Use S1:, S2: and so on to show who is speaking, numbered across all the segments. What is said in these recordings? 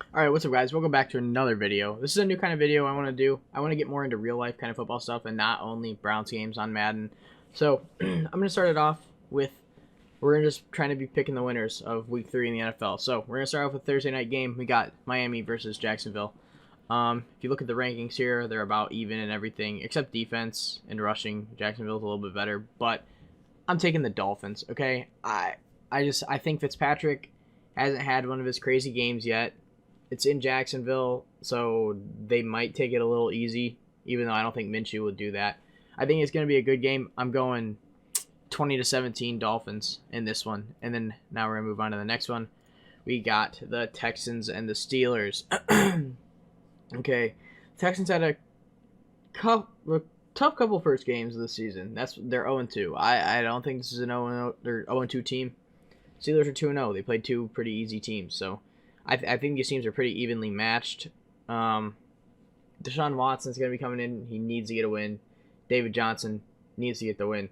S1: Alright, what's up guys? Welcome back to another video. This is a new kind of video I want to do. I want to get more into real life kind of football stuff and not only Browns games on Madden. So, I'm going to start it off with, we're going to just trying to be picking the winners of week 3 in the NFL. So, we're going to start off with Thursday night game. We got Miami versus Jacksonville. If you look at the rankings here, they're about even and everything, except defense and rushing. Jacksonville's a little bit better, but I'm taking the Dolphins, okay? I think Fitzpatrick hasn't had one of his crazy games yet. It's in Jacksonville, so they might take it a little easy, even though I don't think Minshew would do that. I think it's going to be a good game. I'm going 20-17 Dolphins in this one. And then now we're going to move on to the next one. We got the Texans and the Steelers. Okay, Texans had a tough couple first games of the season. They're 0-2. I don't think this is an 0-2 team. Steelers are 2-0. They played two pretty easy teams, so I think these teams are pretty evenly matched. Deshaun Watson's going to be coming in. He needs to get a win. David Johnson needs to get the win.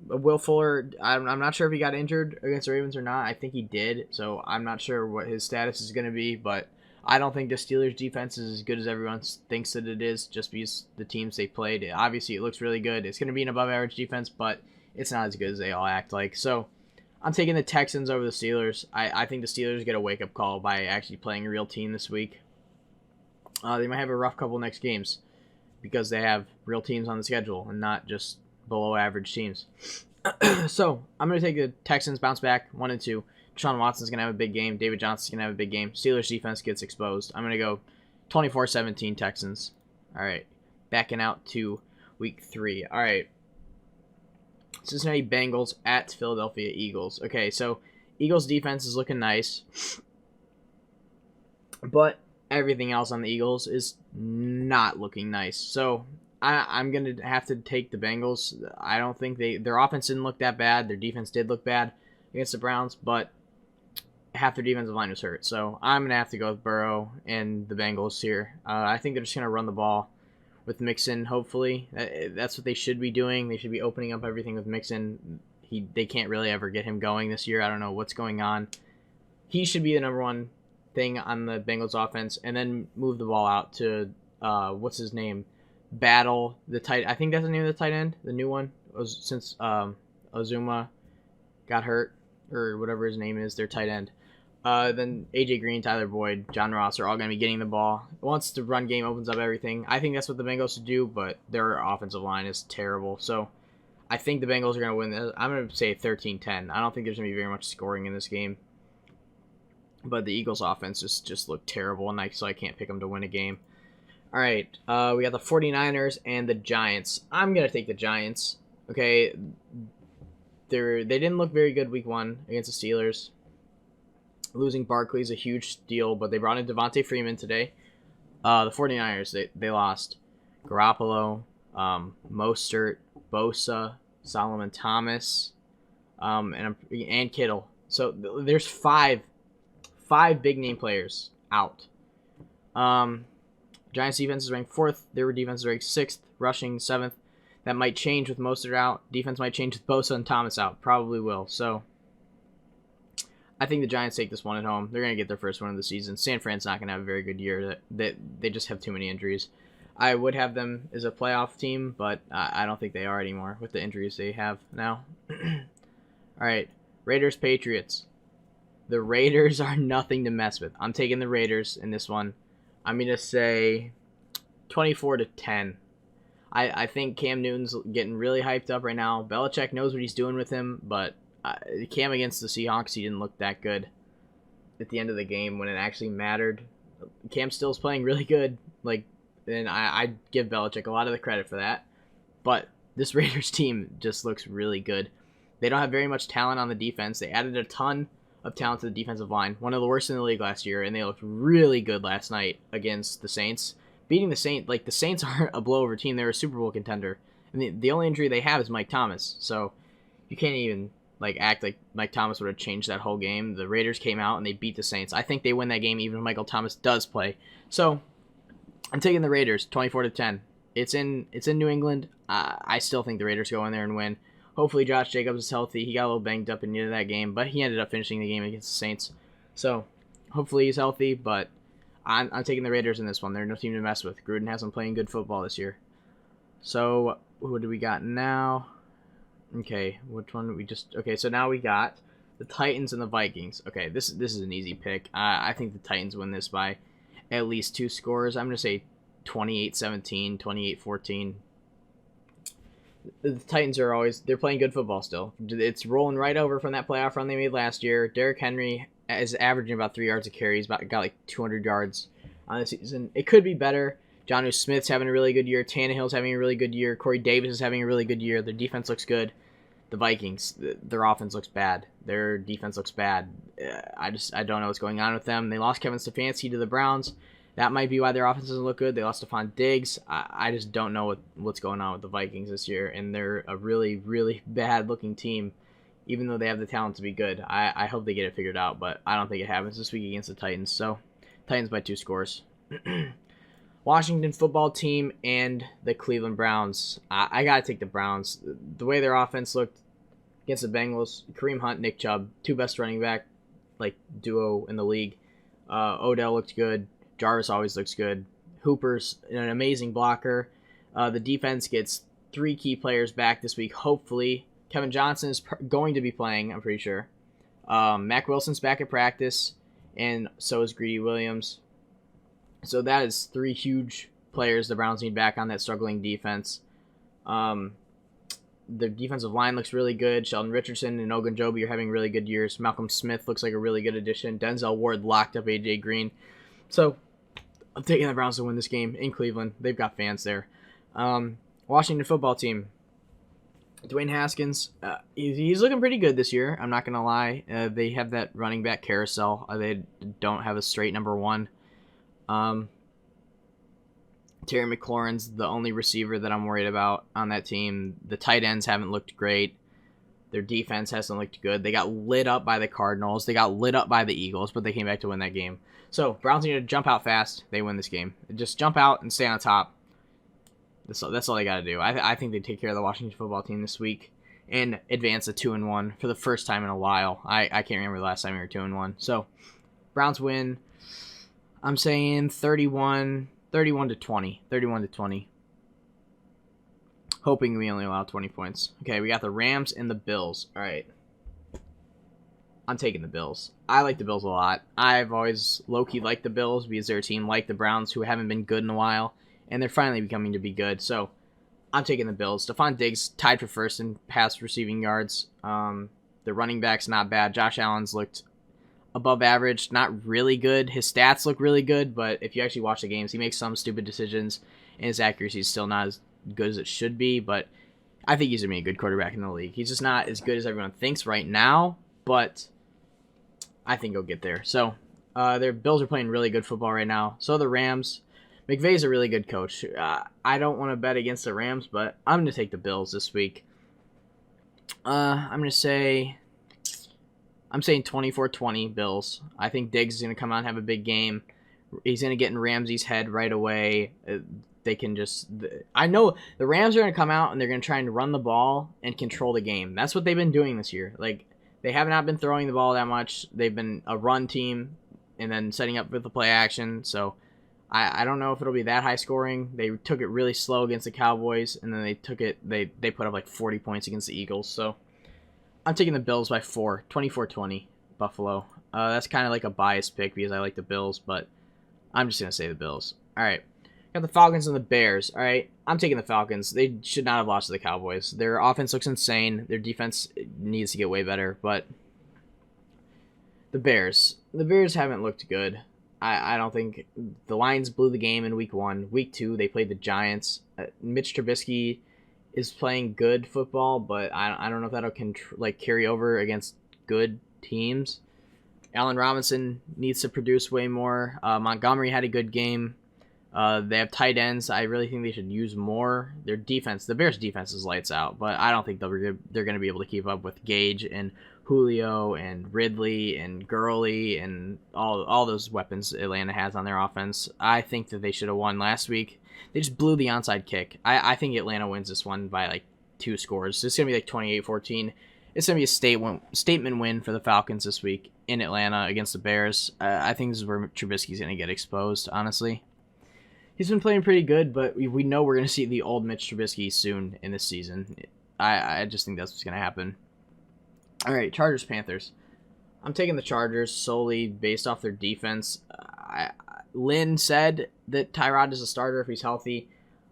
S1: Will Fuller, I'm not sure if he got injured against the Ravens or not. I think he did, so I'm not sure what his status is going to be, but I don't think the Steelers' defense is as good as everyone thinks that it is, just because the teams they played. Obviously, it looks really good. It's going to be an above-average defense, but it's not as good as they all act like. So I'm taking the Texans over the Steelers. I think the Steelers get a wake-up call by actually playing a real team this week. They might have a rough couple next games because they have real teams on the schedule and not just below-average teams. So I'm going to take the Texans, bounce back 1-2. Deshaun Watson's going to have a big game. David Johnson's going to have a big game. Steelers defense gets exposed. I'm going to go 24-17 Texans. All right. Backing out to week 3. All right. Cincinnati Bengals at Philadelphia Eagles. Okay, so Eagles defense is looking nice. But everything else on the Eagles is not looking nice. So I'm going to have to take the Bengals. I don't think their offense didn't look that bad. Their defense did look bad against the Browns, but half their defensive line was hurt. So I'm going to have to go with Burrow and the Bengals here. I think they're just going to run the ball with Mixon, hopefully. That's what they should be doing. They should be opening up everything with Mixon. They can't really ever get him going this year. I don't know what's going on. He should be the number one thing on the Bengals offense, and then move the ball out to, what's his name? Battle, the tight. I think that's the name of the tight end, the new one, since Ozuma got hurt, or whatever his name is, their tight end. Then AJ Green, Tyler Boyd, John Ross are all going to be getting the ball. Once the run game opens up everything, I think that's what the Bengals should do, but their offensive line is terrible. So I think the Bengals are going to win this. I'm going to say 13-10. I don't think there's going to be very much scoring in this game. But the Eagles offense just looked terrible, and so I can't pick them to win a game. All right, we got the 49ers and the Giants. I'm going to take the Giants. Okay, they didn't look very good week 1 against the Steelers. Losing Barkley is a huge deal, but they brought in Devontae Freeman today. The 49ers, they lost Garoppolo, Mostert, Bosa, Solomon Thomas, and Kittle. So there's five big-name players out. Giants defense is ranked 4th. Their defense is ranked 6th. Rushing 7th. That might change with Mostert out. Defense might change with Bosa and Thomas out. Probably will. So I think the Giants take this one at home. They're going to get their first win of the season. San Fran's not going to have a very good year. They just have too many injuries. I would have them as a playoff team, but I don't think they are anymore with the injuries they have now. All right, Raiders, Patriots. The Raiders are nothing to mess with. I'm taking the Raiders in this one. I'm going to say 24-10. I think Cam Newton's getting really hyped up right now. Belichick knows what he's doing with him, but Cam against the Seahawks, he didn't look that good at the end of the game when it actually mattered. Cam still's playing really good, and I give Belichick a lot of the credit for that. But this Raiders team just looks really good. They don't have very much talent on the defense. They added a ton of talent to the defensive line, one of the worst in the league last year, and they looked really good last night against the Saints. Beating the Saints, the Saints aren't a blowover team. They're a Super Bowl contender, and the only injury they have is Mike Thomas. So you can't even act like Mike Thomas would have changed that whole game. The Raiders came out and they beat the Saints. I think they win that game even if Michael Thomas does play. So I'm taking the Raiders 24-10. It's in New England. I still think the Raiders go in there and win. Hopefully Josh Jacobs is healthy. He got a little banged up in the end of that game, but he ended up finishing the game against the Saints. So hopefully he's healthy, but I'm taking the Raiders in this one. They're no team to mess with. Gruden has them playing good football this year. So what do we got now? Okay, which one we just... Okay, so now we got the Titans and the Vikings. Okay, this is an easy pick. I think the Titans win this by at least 2 scores. I'm going to say 28-17, 28-14. The Titans are always... They're playing good football still. It's rolling right over from that playoff run they made last year. Derrick Henry is averaging about 3 yards a carry. He's got like 200 yards on the season. It could be better. Jonnu Smith's having a really good year. Tannehill's having a really good year. Corey Davis is having a really good year. Their defense looks good. The Vikings, their offense looks bad. Their defense looks bad. I don't know what's going on with them. They lost Kevin Stefanski to the Browns. That might be why their offense doesn't look good. They lost Stephon Diggs. I just don't know what's going on with the Vikings this year, and they're a really, really bad-looking team, even though they have the talent to be good. I hope they get it figured out, but I don't think it happens this week against the Titans. So, Titans by 2 scores. Washington football team and the Cleveland Browns. I got to take the Browns. The way their offense looked against the Bengals, Kareem Hunt, Nick Chubb, 2 best running back duo in the league. Odell looked good. Jarvis always looks good. Hooper's an amazing blocker. The defense gets 3 key players back this week, hopefully. Kevin Johnson is going to be playing, I'm pretty sure. Mac Wilson's back at practice, and so is Greedy Williams. So that is 3 huge players the Browns need back on that struggling defense. The defensive line looks really good. Sheldon Richardson and Ogunjobi are having really good years. Malcolm Smith looks like a really good addition. Denzel Ward locked up A.J. Green. So I'm taking the Browns to win this game in Cleveland. They've got fans there. Washington football team. Dwayne Haskins, he's looking pretty good this year. I'm not going to lie. They have that running back carousel. They don't have a straight number 1. Terry McLaurin's the only receiver that I'm worried about on that team. The tight ends haven't looked great. Their defense hasn't looked good. They got lit up by the Cardinals. They got lit up by the Eagles, but they came back to win that game. So, Browns need to jump out fast. They win this game. Just jump out and stay on top. That's all they got to do. I think they take care of the Washington football team this week and advance to 2-1 for the first time in a while. I can't remember the last time we were 2-1. So, Browns win. I'm saying 31-20. 31-20. Hoping we only allow 20 points. Okay, we got the Rams and the Bills. All right. I'm taking the Bills. I like the Bills a lot. I've always low-key liked the Bills because they're a team like the Browns who haven't been good in a while, and they're finally becoming to be good. So, I'm taking the Bills. Stephon Diggs tied for first in pass receiving yards. The running back's not bad. Josh Allen's looked above average, not really good. His stats look really good, but if you actually watch the games, he makes some stupid decisions, and his accuracy is still not as good as it should be, but I think he's going to be a good quarterback in the league. He's just not as good as everyone thinks right now, but I think he'll get there. So, their Bills are playing really good football right now. So the Rams. McVay's a really good coach. I don't want to bet against the Rams, but I'm going to take the Bills this week. I'm saying 24-20 Bills. I think Diggs is going to come out and have a big game. He's going to get in Ramsey's head right away. I know the Rams are going to come out and they're going to try and run the ball and control the game. That's what they've been doing this year. They have not been throwing the ball that much. They've been a run team and then setting up with the play action. So I don't know if it'll be that high scoring. They took it really slow against the Cowboys, and then they put up like 40 points against the Eagles. So I'm taking the Bills by 4, 24-20, Buffalo. That's kind of like a biased pick because I like the Bills, but I'm just going to say the Bills. All right. Got the Falcons and the Bears. All right. I'm taking the Falcons. They should not have lost to the Cowboys. Their offense looks insane. Their defense needs to get way better, but the Bears haven't looked good. I don't think the Lions blew the game in week 1. Week 2, they played the Giants. Mitch Trubisky is playing good football, but I don't know if that'll carry over against good teams. Allen Robinson needs to produce way more. Montgomery had a good game. They have tight ends. I really think they should use more. Their defense, the Bears' defense is lights out, but I don't think they're going to be able to keep up with Gage and Julio and Ridley and Gurley and all those weapons Atlanta has on their offense. I think that they should have won last week. They just blew the onside kick. I think Atlanta wins this one by 2 scores. It's going to be 28-14. It's going to be a statement win for the Falcons this week in Atlanta against the Bears. I think this is where Trubisky's going to get exposed, honestly. He's been playing pretty good, but we know we're going to see the old Mitch Trubisky soon in this season. I just think that's what's going to happen. All right, Chargers-Panthers. I'm taking the Chargers solely based off their defense. Lynn said that Tyrod is a starter if he's healthy.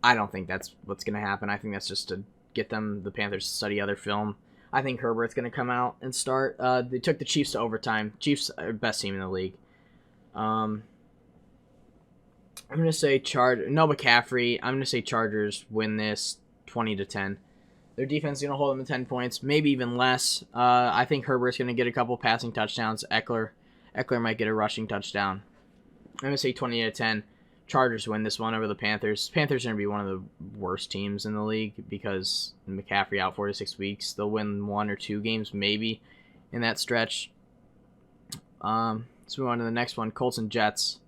S1: I don't think that's what's going to happen. I think that's just to get the Panthers to study other film. I think Herbert's going to come out and start. They took the Chiefs to overtime. Chiefs are the best team in the league. I'm going to say no McCaffrey. I'm going to say Chargers win this 20-10. Their defense is going to hold them to 10 points, maybe even less. I think Herbert's going to get a couple passing touchdowns. Eckler might get a rushing touchdown. I'm going to say 20-10. Chargers win this one over the Panthers. Panthers are going to be one of the worst teams in the league because McCaffrey out 4 to 6 weeks. They'll win 1 or 2 games maybe in that stretch. Let's move on to the next one. Colts and Jets.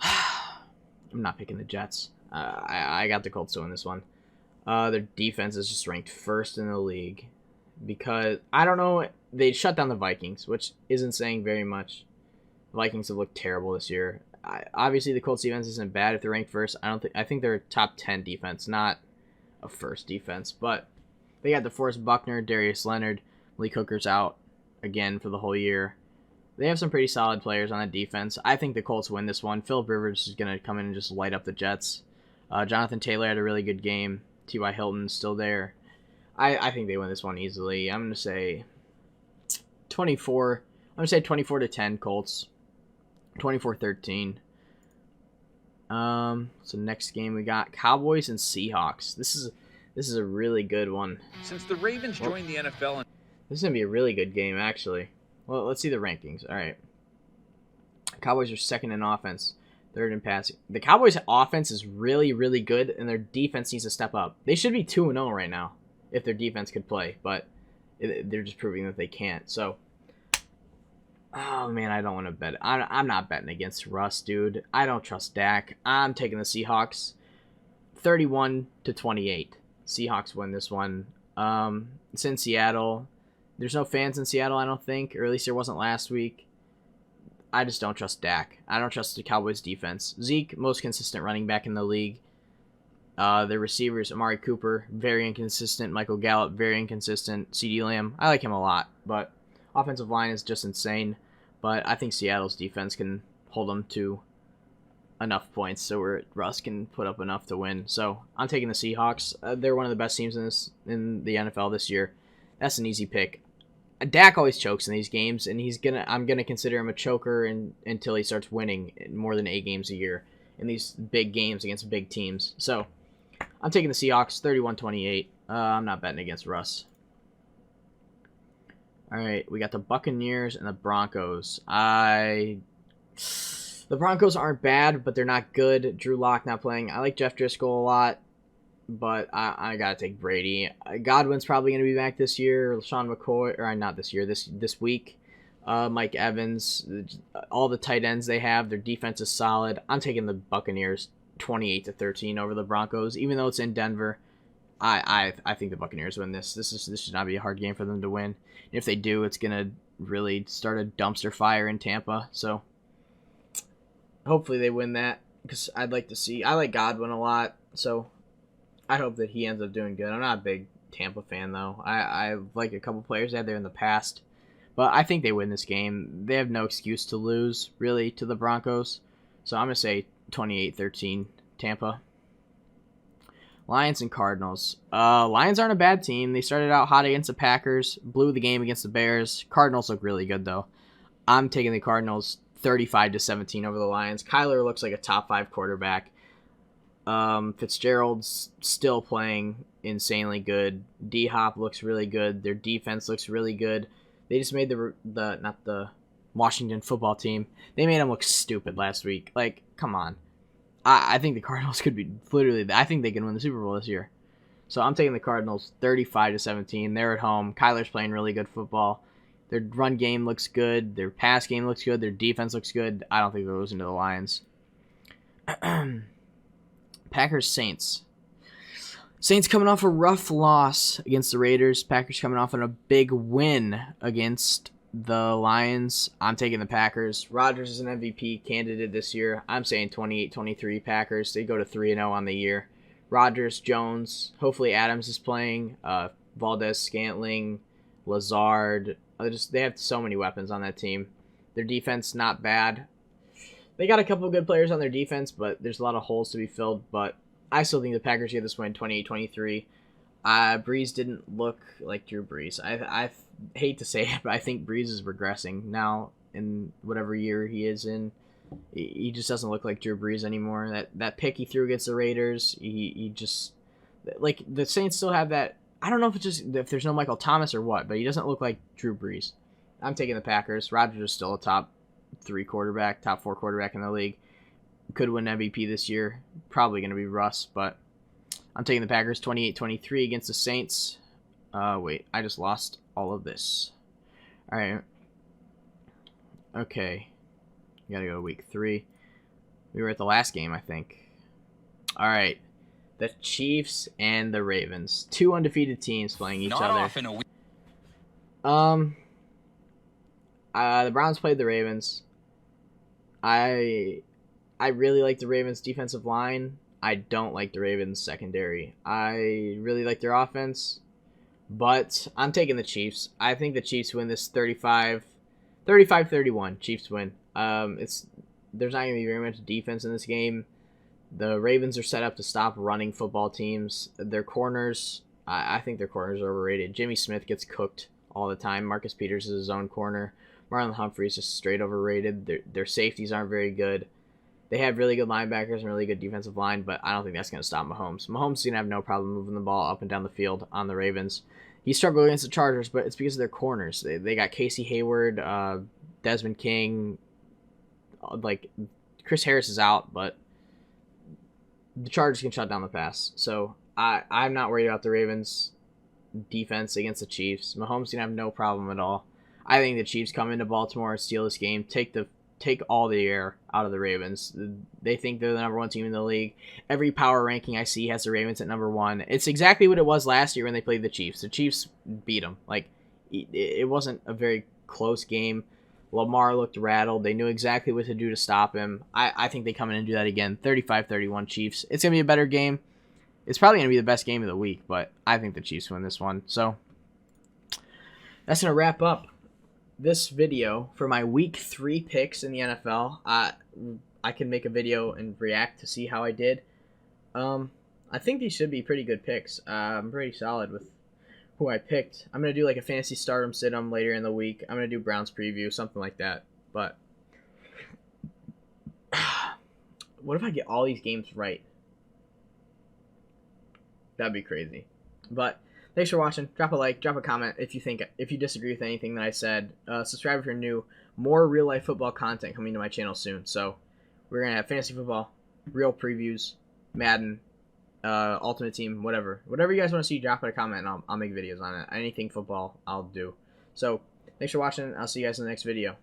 S1: I'm not picking the Jets. I got the Colts to win this one. Their defense is just ranked first in the league because, I don't know, they shut down the Vikings, which isn't saying very much. The Vikings have looked terrible this year. Obviously, the Colts defense isn't bad if they're ranked first. I think they're a top 10 defense, not a first defense. But they got DeForest Buckner, Darius Leonard, Lee Hooker's out again for the whole year. They have some pretty solid players on that defense. I think the Colts win this one. Phillip Rivers is going to come in and just light up the Jets. Jonathan Taylor had a really good game. T.Y. Hilton's still there. I think they win this one easily. I'm going to say 24. I'm going to say 24-10 Colts. 24-13. So next game we got Cowboys and Seahawks. This is a really good one.
S2: Since the Ravens joined the NFL,
S1: this is going to be a really good game actually. Well, let's see the rankings. All right. Cowboys are second in offense, third in passing. The Cowboys' offense is really, really good, and their defense needs to step up. They should be 2-0 right now if their defense could play, but they're just proving that they can't. So, oh, man, I don't want to bet. I'm not betting against Russ, dude. I don't trust Dak. I'm taking the Seahawks 31-28. Seahawks win this one. It's in Seattle. There's no fans in Seattle, I don't think, or at least there wasn't last week. I just don't trust Dak. I don't trust the Cowboys defense. Zeke, most consistent running back in the league. Their receivers, Amari Cooper, very inconsistent. Michael Gallup, very inconsistent. CeeDee Lamb, I like him a lot, but offensive line is just insane. But I think Seattle's defense can hold them to enough points so Russ can put up enough to win. So I'm taking the Seahawks. They're one of the best teams in the NFL this year. That's an easy pick. Dak always chokes in these games, and I'm gonna consider him a choker until he starts winning more than 8 games a year in these big games against big teams. So I'm taking the Seahawks 31-28. I'm not betting against Russ. All right, we got the Buccaneers and the Broncos. The Broncos aren't bad, but they're not good. Drew Lock not playing. I like Jeff Driscoll a lot, but I gotta take Brady. Godwin's probably gonna be back this year. LaShawn McCoy, or not this year, this week. Mike Evans, all the tight ends they have, their defense is solid. I'm taking the Buccaneers 28-13 over the Broncos, even though it's in Denver. I think the Buccaneers win this. This should not be a hard game for them to win. If they do, it's gonna really start a dumpster fire in Tampa. So hopefully they win that, because I'd like to see. I like Godwin a lot, so I hope that he ends up doing good. I'm not a big Tampa fan, though. I like a couple players out there in the past, but I think they win this game. They have no excuse to lose, really, to the Broncos. So I'm going to say 28-13 Tampa. Lions and Cardinals. Lions aren't a bad team. They started out hot against the Packers, blew the game against the Bears. Cardinals look really good, though. I'm taking the Cardinals 35-17 over the Lions. Kyler looks like a top 5 quarterback. Fitzgerald's still playing insanely good. D-Hop looks really good. Their defense looks really good. They just made not the Washington football team. They made them look stupid last week. Like, come on. I think the Cardinals could be I think they can win the Super Bowl this year. So I'm taking the Cardinals 35-17. They're at home. Kyler's playing really good football. Their run game looks good. Their pass game looks good. Their defense looks good. I don't think they're losing to the Lions. Packers Saints. Saints coming off a rough loss against the Raiders. Packers coming off on a big win against the Lions. I'm taking the Packers. Rodgers is an MVP candidate this year. I'm saying 28-23 Packers. They go to 3-0 on the year. Rodgers, Jones, hopefully Adams is playing. Valdez, Scantling, Lazard. They have so many weapons on that team. Their defense not bad. They got a couple of good players on their defense, but there's a lot of holes to be filled. But I still think the Packers get this win 28-23. Breeze didn't look like Drew Brees. I hate to say it, but I think Breeze is regressing now in whatever year he is in. He just doesn't look like Drew Brees anymore. That pick he threw against the Raiders, he just, like, the Saints still have that. I don't know if there's no Michael Thomas or what, but he doesn't look like Drew Brees. I'm taking the Packers. Rodgers is still a top 4 quarterback in the league. Could win MVP this year. Probably going to be Russ, but I'm taking the Packers 28-23 against the Saints. Wait, I just lost all of this. All right. Okay. Got to go to week 3. We were at the last game, I think. All right. The Chiefs and the Ravens. 2 undefeated teams playing each other. The Browns played the Ravens. I really like the Ravens' defensive line. I don't like the Ravens' secondary. I really like their offense, but I'm taking the Chiefs. I think the Chiefs win this 35-31. Chiefs win. There's not going to be very much defense in this game. The Ravens are set up to stop running football teams. Their corners, I think their corners are overrated. Jimmy Smith gets cooked all the time. Marcus Peters is his own corner. Marlon Humphrey is just straight overrated. Their safeties aren't very good. They have really good linebackers and really good defensive line, but I don't think that's going to stop Mahomes. Mahomes is going to have no problem moving the ball up and down the field on the Ravens. He struggled against the Chargers, but it's because of their corners. They got Casey Hayward, Desmond King. Like, Chris Harris is out, but the Chargers can shut down the pass. So I'm not worried about the Ravens' defense against the Chiefs. Mahomes is going to have no problem at all. I think the Chiefs come into Baltimore and steal this game, take all the air out of the Ravens. They think they're the number 1 team in the league. Every power ranking I see has the Ravens at number 1. It's exactly what it was last year when they played the Chiefs. The Chiefs beat them. Like, it wasn't a very close game. Lamar looked rattled. They knew exactly what to do to stop him. I think they come in and do that again. 35-31 Chiefs. It's going to be a better game. It's probably going to be the best game of the week, but I think the Chiefs win this one. So that's going to wrap up this video for my week 3 picks in the NFL. I can make a video and react to see how I did. I think these should be pretty good picks. I'm pretty solid with who I picked. I'm going to do like a fantasy stardom sit-em later in the week. I'm going to do Browns preview, something like that. But what if I get all these games right? That'd be crazy. But thanks for watching. Drop a like, drop a comment if you disagree with anything that I said. Subscribe if you're new. More real life football content coming to my channel soon. So we're gonna have fantasy football, real previews, Madden, Ultimate Team, whatever you guys want to see. Drop a comment and I'll make videos on it. Anything football, I'll do. So thanks for watching. I'll see you guys in the next video.